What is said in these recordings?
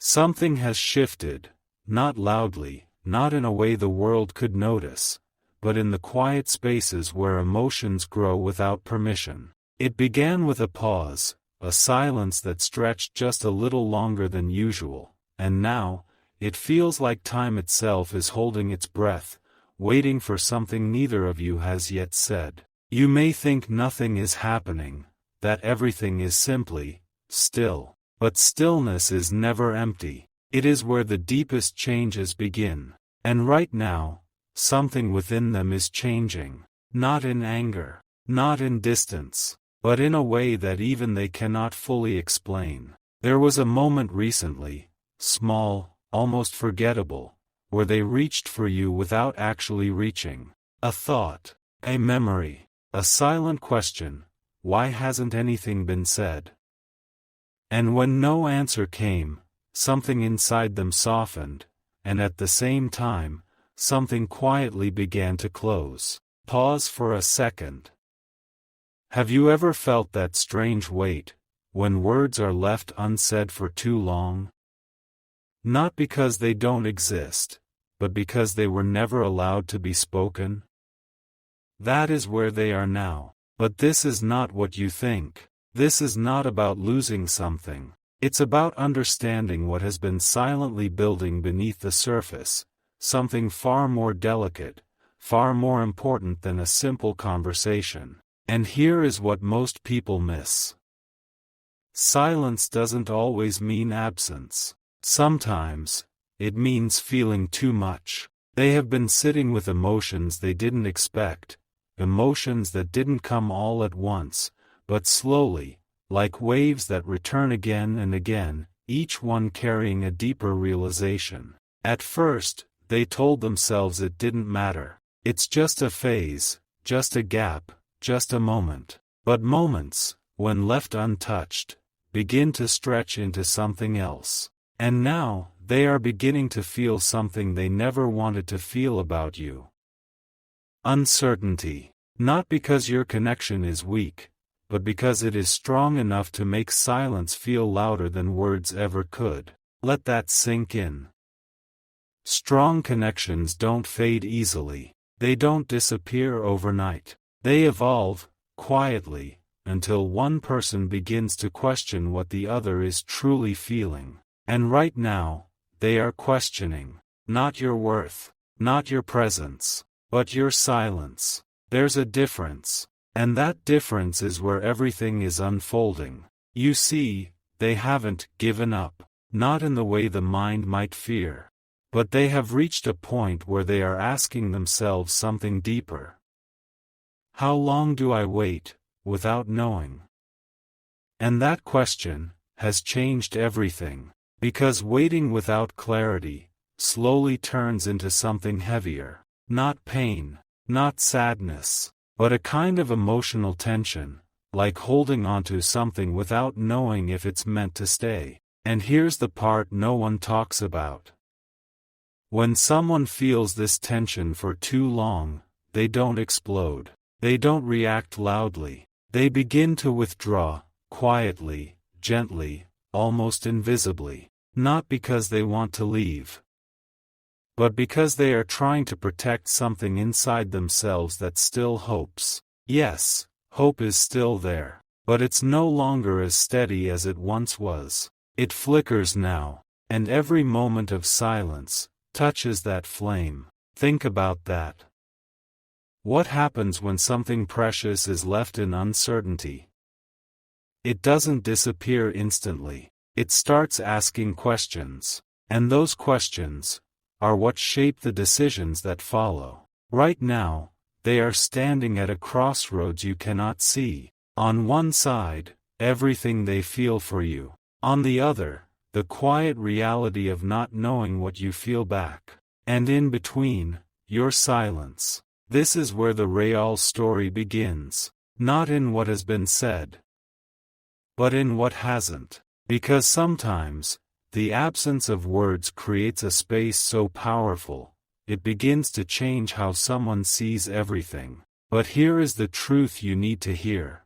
Something has shifted, not loudly, not in a way the world could notice, but in the quiet spaces where emotions grow without permission. It began with a pause, a silence that stretched just a little longer than usual, and now, it feels like time itself is holding its breath, waiting for something neither of you has yet said. You may think nothing is happening, that everything is simply still. But stillness is never empty. It is where the deepest changes begin. And right now, something within them is changing. Not in anger, not in distance, but in a way that even they cannot fully explain. There was a moment recently, small, almost forgettable, where they reached for you without actually reaching. A thought, a memory, a silent question, why hasn't anything been said? And when no answer came, something inside them softened, and at the same time, something quietly began to close. Pause for a second. Have you ever felt that strange weight, when words are left unsaid for too long? Not because they don't exist, but because they were never allowed to be spoken? That is where they are now. But this is not what you think. This is not about losing something. It's about understanding what has been silently building beneath the surface, something far more delicate, far more important than a simple conversation. And here is what most people miss. Silence doesn't always mean absence. Sometimes, it means feeling too much. They have been sitting with emotions they didn't expect, emotions that didn't come all at once, but slowly, like waves that return again and again, each one carrying a deeper realization. At first, they told themselves it didn't matter. It's just a phase, just a gap, just a moment. But moments, when left untouched, begin to stretch into something else. And now, they are beginning to feel something they never wanted to feel about you. Uncertainty. Not because your connection is weak, but because it is strong enough to make silence feel louder than words ever could. Let that sink in. Strong connections don't fade easily. They don't disappear overnight. They evolve, quietly, until one person begins to question what the other is truly feeling. And right now, they are questioning, not your worth, not your presence, but your silence. There's a difference. And that difference is where everything is unfolding. You see, they haven't given up, not in the way the mind might fear. But they have reached a point where they are asking themselves something deeper. How long do I wait, without knowing? And that question has changed everything, because waiting without clarity slowly turns into something heavier. Not pain, not sadness, but a kind of emotional tension, like holding onto something without knowing if it's meant to stay. And here's the part no one talks about. When someone feels this tension for too long, they don't explode. They don't react loudly. They begin to withdraw, quietly, gently, almost invisibly. Not because they want to leave, but because they are trying to protect something inside themselves that still hopes. Yes, hope is still there, but it's no longer as steady as it once was. It flickers now, and every moment of silence touches that flame. Think about that. What happens when something precious is left in uncertainty? It doesn't disappear instantly. It starts asking questions, and those questions are what shape the decisions that follow. Right now, they are standing at a crossroads you cannot see. On one side, everything they feel for you. On the other, the quiet reality of not knowing what you feel back. And in between, your silence. This is where the real story begins. Not in what has been said, but in what hasn't. Because sometimes, the absence of words creates a space so powerful, it begins to change how someone sees everything. But here is the truth you need to hear.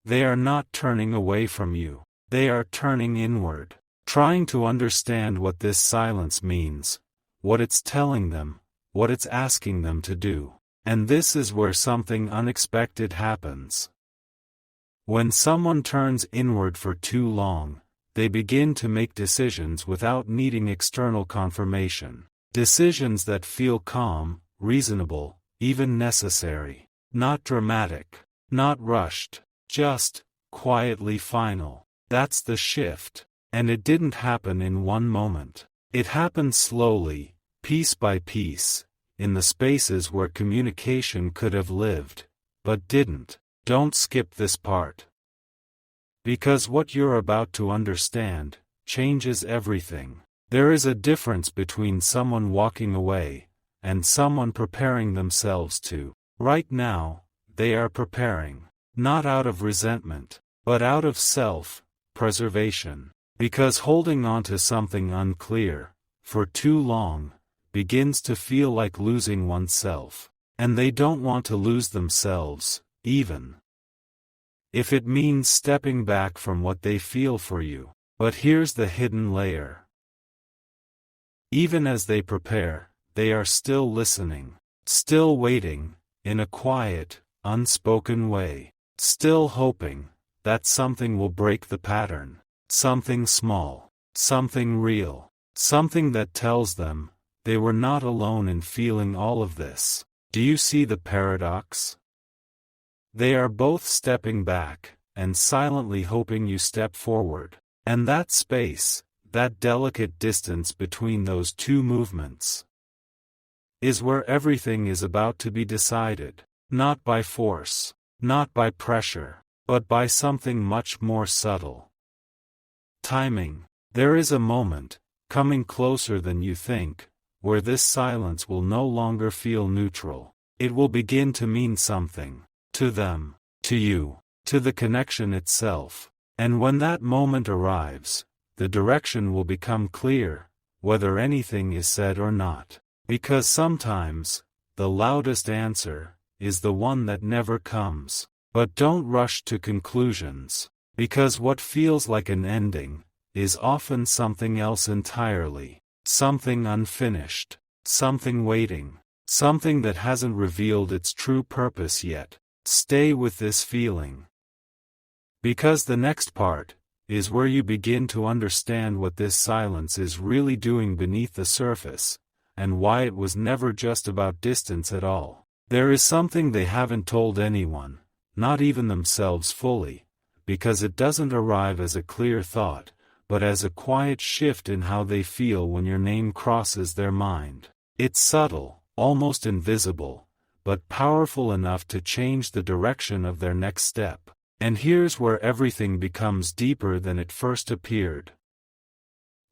They are not turning away from you. They are turning inward. trying to understand what this silence means, what it's telling them, what it's asking them to do. And this is where something unexpected happens. When someone turns inward for too long, they begin to make decisions without needing external confirmation. Decisions that feel calm, reasonable, even necessary. Not dramatic, not rushed, just quietly final. That's the shift. And it didn't happen in one moment. It happened slowly, piece by piece, in the spaces where communication could have lived, but didn't. Don't skip this part. Because what you're about to understand changes everything. There is a difference between someone walking away and someone preparing themselves to. Right now, they are preparing, not out of resentment, but out of self-preservation. Because holding on to something unclear, for too long, begins to feel like losing oneself. And they don't want to lose themselves, even if it means stepping back from what they feel for you. But here's the hidden layer. Even as they prepare, they are still listening, still waiting, in a quiet, unspoken way, still hoping that something will break the pattern. Something small, something real, something that tells them they were not alone in feeling all of this. Do you see the paradox? They are both stepping back and silently hoping you step forward. And that space, that delicate distance between those two movements, is where everything is about to be decided, not by force, not by pressure, but by something much more subtle. Timing. There is a moment, coming closer than you think, where this silence will no longer feel neutral. It will begin to mean something. To them, to you, to the connection itself. And when that moment arrives, the direction will become clear, whether anything is said or not. Because sometimes, the loudest answer is the one that never comes. But don't rush to conclusions. Because what feels like an ending is often something else entirely, something unfinished, something waiting, something that hasn't revealed its true purpose yet. Stay with this feeling. Because the next part is where you begin to understand what this silence is really doing beneath the surface, and why it was never just about distance at all. There is something they haven't told anyone, not even themselves fully. Because it doesn't arrive as a clear thought, but as a quiet shift in how they feel when your name crosses their mind. It's subtle, almost invisible, but powerful enough to change the direction of their next step. And here's where everything becomes deeper than it first appeared.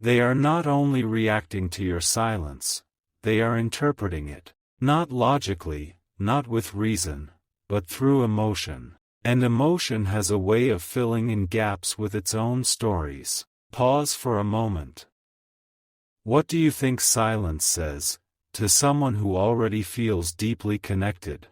They are not only reacting to your silence, they are interpreting it, not logically, not with reason, but through emotion. And emotion has a way of filling in gaps with its own stories. Pause for a moment. What do you think silence says to someone who already feels deeply connected?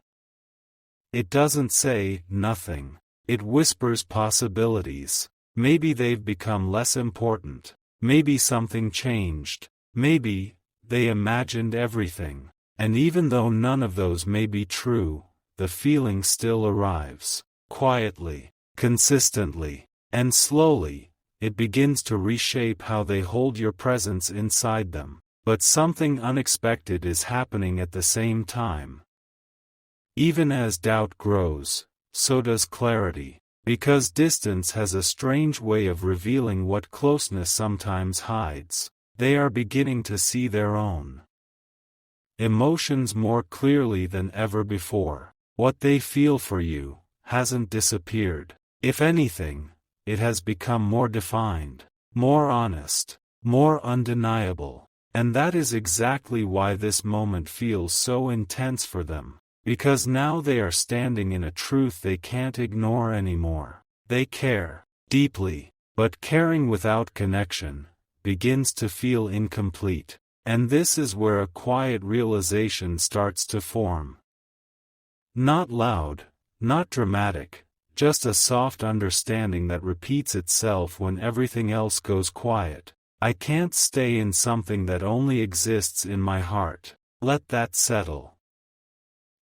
It doesn't say nothing. It whispers possibilities. Maybe they've become less important. Maybe something changed. Maybe they imagined everything. And even though none of those may be true, the feeling still arrives. Quietly, consistently, and slowly, it begins to reshape how they hold your presence inside them. But something unexpected is happening at the same time. Even as doubt grows, so does clarity. Because distance has a strange way of revealing what closeness sometimes hides. They are beginning to see their own emotions more clearly than ever before. What they feel for you hasn't disappeared. If anything, it has become more defined, more honest, more undeniable. And that is exactly why this moment feels so intense for them. Because now they are standing in a truth they can't ignore anymore. They care, deeply, but caring without connection begins to feel incomplete. And this is where a quiet realization starts to form. Not loud, not dramatic, just a soft understanding that repeats itself when everything else goes quiet. I can't stay in something that only exists in my heart. Let that settle.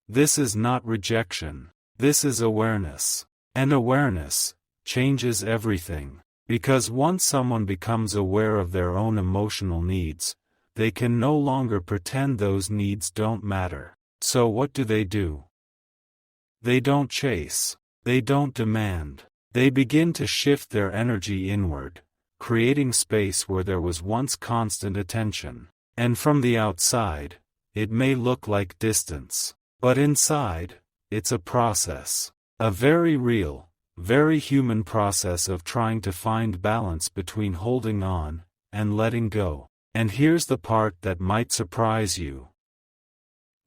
This is not rejection. This is awareness. And awareness changes everything. Because once someone becomes aware of their own emotional needs, they can no longer pretend those needs don't matter. So what do? They don't chase. They don't demand. They begin to shift their energy inward, creating space where there was once constant attention. And from the outside, it may look like distance. But inside, it's a process. A very real, very human process of trying to find balance between holding on and letting go. And here's the part that might surprise you.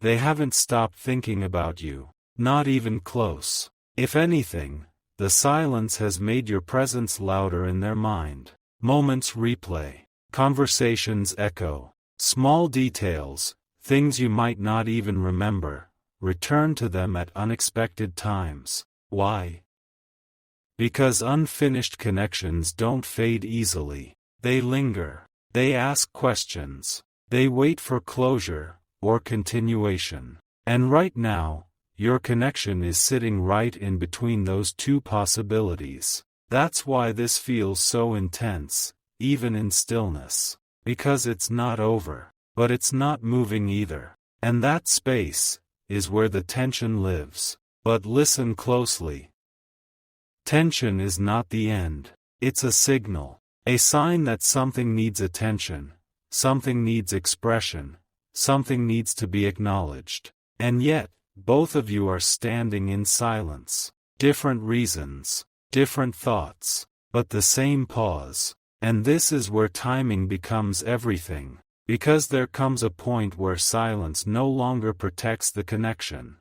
They haven't stopped thinking about you. Not even close. If anything, the silence has made your presence louder in their mind. Moments replay. Conversations echo. Small details, things you might not even remember, return to them at unexpected times. Why? Because unfinished connections don't fade easily. They linger. They ask questions. They wait for closure or continuation. And right now, your connection is sitting right in between those two possibilities. That's why this feels so intense, even in stillness. Because it's not over, but it's not moving either. And that space is where the tension lives. But listen closely. Tension is not the end. It's a signal. A sign that something needs attention, something needs expression, something needs to be acknowledged. And yet, both of you are standing in silence. Different reasons, different thoughts, but the same pause. And this is where timing becomes everything. Because there comes a point where silence no longer protects the connection.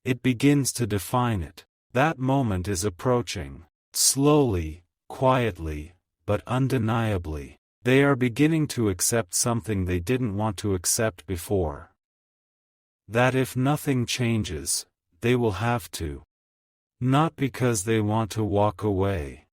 It begins to define it. That moment is approaching. Slowly, quietly, but undeniably. They are beginning to accept something they didn't want to accept before. That if nothing changes, they will have to. Not because they want to walk away,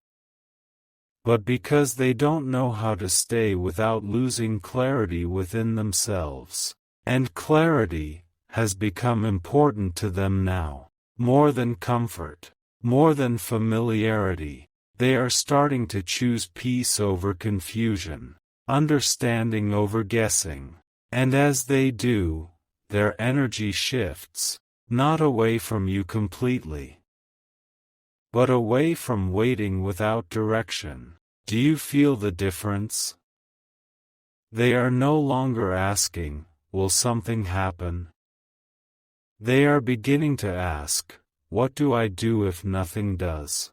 but because they don't know how to stay without losing clarity within themselves. And clarity has become important to them now. More than comfort, more than familiarity. They are starting to choose peace over confusion, understanding over guessing. And as they do, their energy shifts, not away from you completely, but away from waiting without direction. Do you feel the difference? They are no longer asking, will something happen? They are beginning to ask, what do I do if nothing does?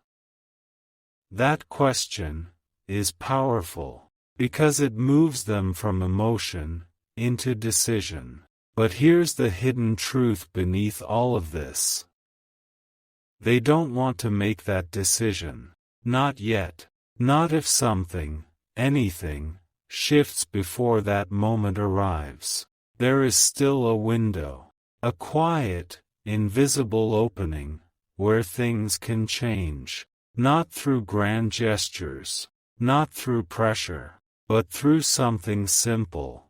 That question is powerful, because it moves them from emotion into decision. But here's the hidden truth beneath all of this. They don't want to make that decision. Not yet. Not if something, anything, shifts before that moment arrives. There is still a window. A quiet, invisible opening, where things can change. Not through grand gestures, not through pressure, but through something simple.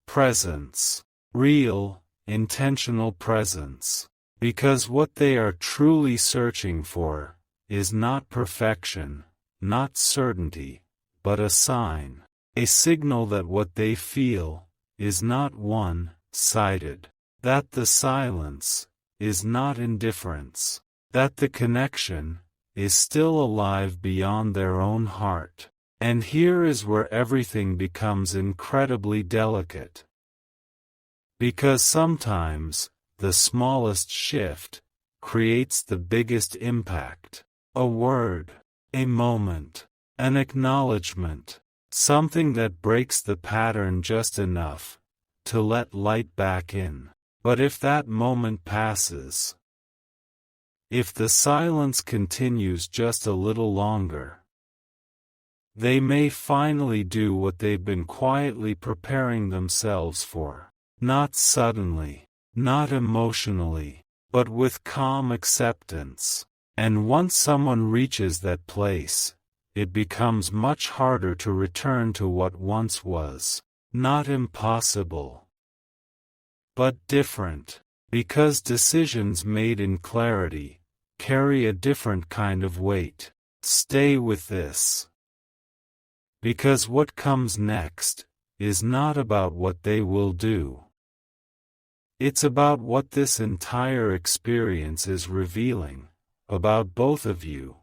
Presence. Real, intentional presence. Because what they are truly searching for is not perfection, not certainty, but a sign. A signal that what they feel is not one-sided. That the silence is not indifference. That the connection is still alive beyond their own heart. And here is where everything becomes incredibly delicate. Because sometimes, the smallest shift creates the biggest impact. A word, a moment, an acknowledgement, something that breaks the pattern just enough to let light back in. But if that moment passes, if the silence continues just a little longer, they may finally do what they've been quietly preparing themselves for. Not suddenly, not emotionally, but with calm acceptance. And once someone reaches that place, it becomes much harder to return to what once was. Not impossible, but different, because decisions made in clarity carry a different kind of weight. Stay with this, because what comes next is not about what they will do. It's about what this entire experience is revealing, about both of you,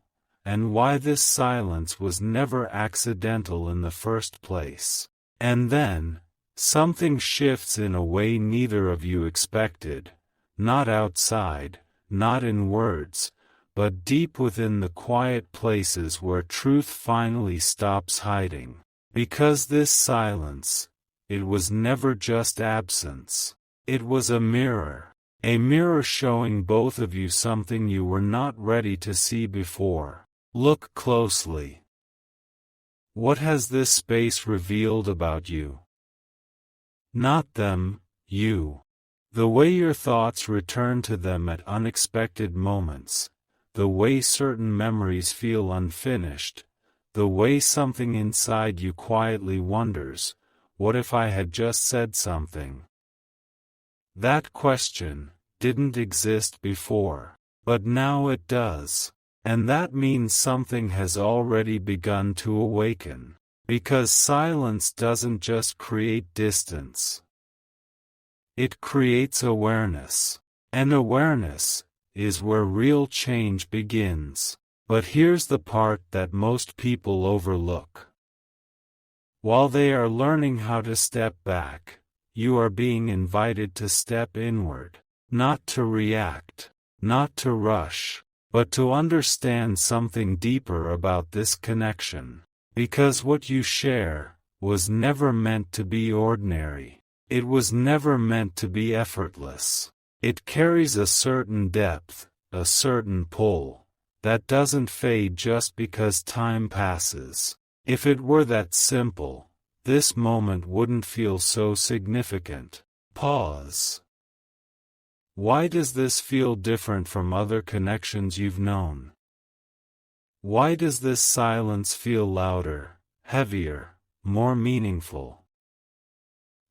and why this silence was never accidental in the first place. And then, something shifts in a way neither of you expected, not outside, not in words, but deep within the quiet places where truth finally stops hiding. Because this silence, it was never just absence. It was a mirror showing both of you something you were not ready to see before. Look closely. What has this space revealed about you? Not them, you. The way your thoughts return to them at unexpected moments, the way certain memories feel unfinished, the way something inside you quietly wonders, what if I had just said something? That question didn't exist before, but now it does. And that means something has already begun to awaken. Because silence doesn't just create distance. It creates awareness. And awareness is where real change begins. But here's the part that most people overlook. While they are learning how to step back, you are being invited to step inward. Not to react, not to rush, but to understand something deeper about this connection. Because what you share was never meant to be ordinary. It was never meant to be effortless. It carries a certain depth, a certain pull, that doesn't fade just because time passes. If it were that simple, this moment wouldn't feel so significant. Pause. Why does this feel different from other connections you've known? Why does this silence feel louder, heavier, more meaningful?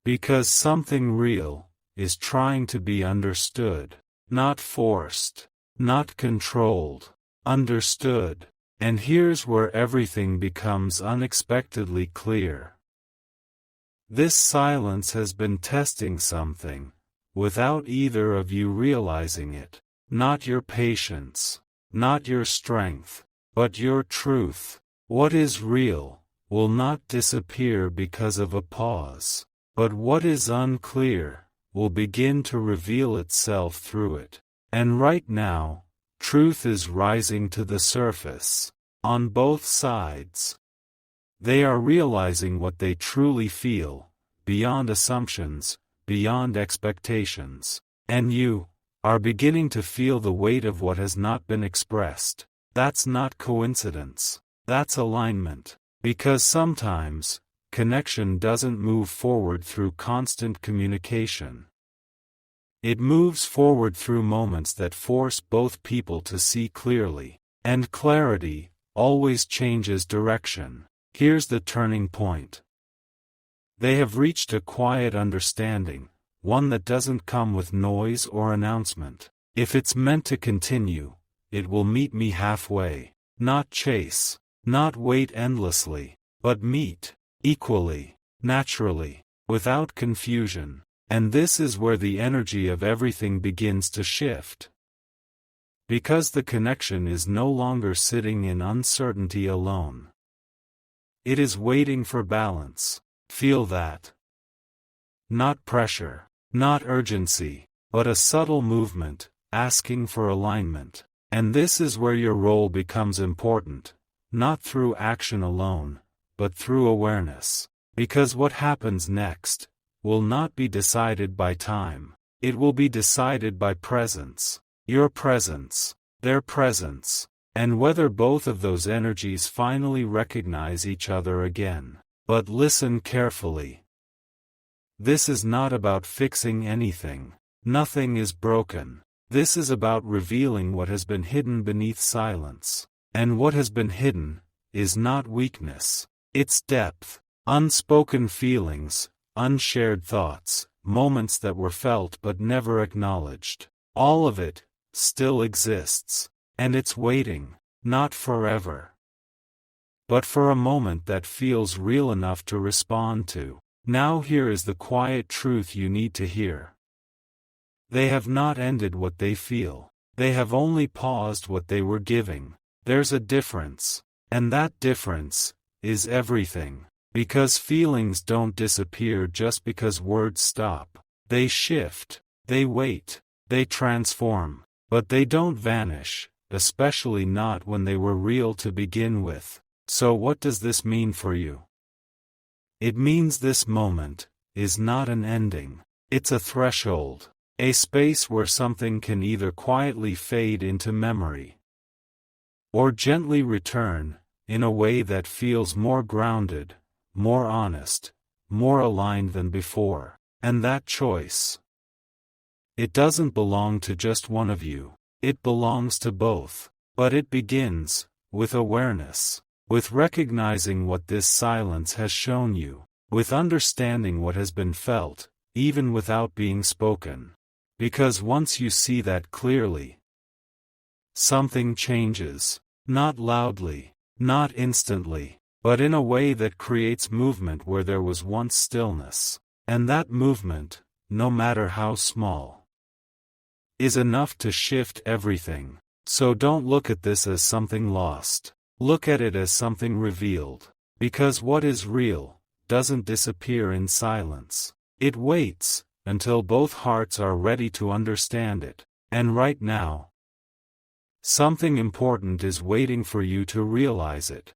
Because something real is trying to be understood, not forced, not controlled, understood. And here's where everything becomes unexpectedly clear. This silence has been testing something, without either of you realizing it. Not your patience, not your strength, but your truth. What is real will not disappear because of a pause, but what is unclear will begin to reveal itself through it. And right now, truth is rising to the surface, on both sides. They are realizing what they truly feel, beyond assumptions, beyond expectations. And you are beginning to feel the weight of what has not been expressed. That's not coincidence. That's alignment. Because sometimes, connection doesn't move forward through constant communication. It moves forward through moments that force both people to see clearly. And clarity always changes direction. Here's the turning point. They have reached a quiet understanding, one that doesn't come with noise or announcement. If it's meant to continue, it will meet me halfway. Not chase, not wait endlessly, but meet, equally, naturally, without confusion. And this is where the energy of everything begins to shift. Because the connection is no longer sitting in uncertainty alone. It is waiting for balance. Feel that. Not pressure, not urgency, but a subtle movement, asking for alignment. And this is where your role becomes important, not through action alone, but through awareness. Because what happens next will not be decided by time. It will be decided by presence. Your presence, their presence, and whether both of those energies finally recognize each other again. But listen carefully. This is not about fixing anything. Nothing is broken. This is about revealing what has been hidden beneath silence. And what has been hidden is not weakness. It's depth, unspoken feelings, unshared thoughts, moments that were felt but never acknowledged. All of it still exists. And it's waiting, not forever, but for a moment that feels real enough to respond to. Now here is the quiet truth you need to hear. They have not ended what they feel. They have only paused what they were giving. There's a difference. And that difference is everything. Because feelings don't disappear just because words stop. They shift. They wait. They transform. But they don't vanish, especially not when they were real to begin with. So what does this mean for you? It means this moment is not an ending. It's a threshold. A space where something can either quietly fade into memory or gently return, in a way that feels more grounded, more honest, more aligned than before. And that choice, it doesn't belong to just one of you. It belongs to both. But it begins with awareness, with recognizing what this silence has shown you, with understanding what has been felt, even without being spoken. Because once you see that clearly, something changes. Not loudly, not instantly, but in a way that creates movement where there was once stillness. And that movement, no matter how small, is enough to shift everything. So don't look at this as something lost. Look at it as something revealed. Because what is real doesn't disappear in silence. It waits until both hearts are ready to understand it. And right now, something important is waiting for you to realize it.